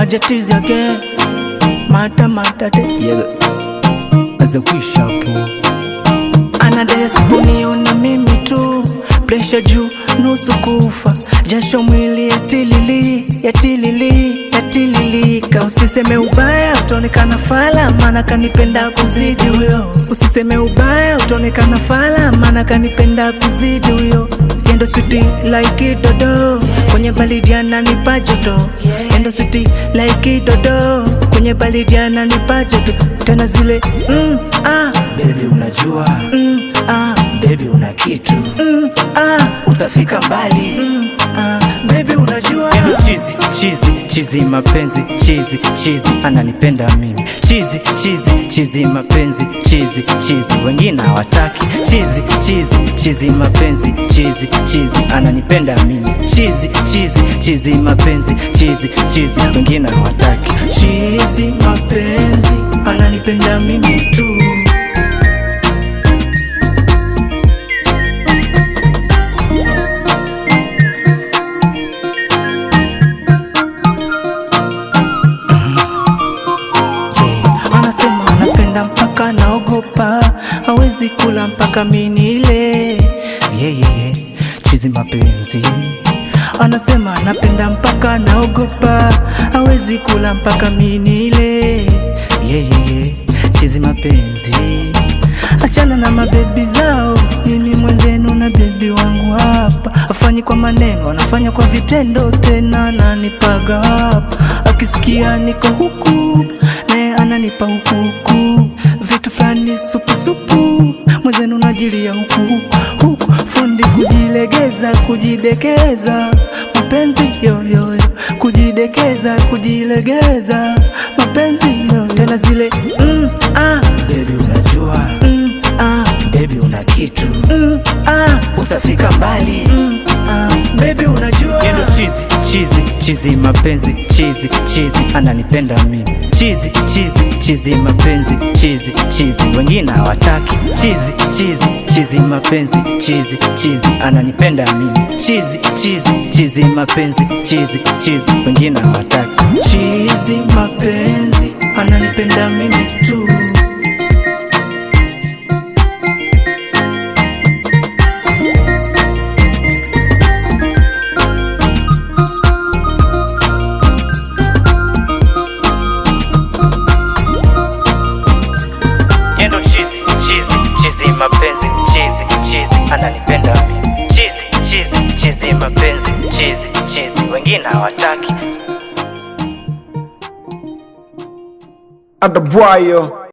Ajatizi again. Mata de yeah. As a wish up. Anadesi kuniona mimi tu, pressure juu nusu kufa, jasho mwili yatililika. Usiseme ubaya utaonekana fala, maana kanipenda kuzidi huyo. Usiseme ubaya utaonekana fala, maana kanipenda kuzidi huyo. Yendo sweetie like dodo, kwenye baridi ananipa joto. Yendo sweetie like dodo, kwenye baridi ananipa joto. Tena zile baby unajua, baby una kitu, utafika mbali, baby unajua. Chizi mapenzi, chizi ananipenda mimi. Chizi mapenzi, chizi wengine hawataki. Chizi mapenzi, chizi ananipenda mimi. Chizi mapenzi, chizi wengine hawataki. Chizi mapenzi ananipenda mimi tu. Mpaka naogopa, hawezi kula mpaka minile. Yeah. Chizi mapenzi anasema anapenda mpaka naogopa, hawezi kula mpaka minile. Yeah. Chizi mapenzi, achana na mabebi zao, mimi mwenzenu na bebi wangu hapa. Afanyi kwa maneno, anafanya kwa vitendo, tena ananipaga hapa. Akisikia niko huku, naye ananipa huku. Vitu flani supu, mwenzenu najilia huku. Fundi kujilegeza, kujidekeza, mapenzi yoyo. Kujilegeza, mapenzi yoyo. Tena zile baby unajua, baby una kitu, utafika mbali, baby unajua. Yendo chizi mapenzi, chizi ananipenda mimi. Chizi mapenzi, chizi wengine hawataki. Chizi mapenzi, chizi ananipenda mimi. Chizi mapenzi, chizi wengine hawataki. Chizi mapenzi ananipenda mimi tu. Yendo chizi mapenzi, chizi ananipenda mimi. Chizi mapenzi, chizi wengine hawataki. Adabwayo.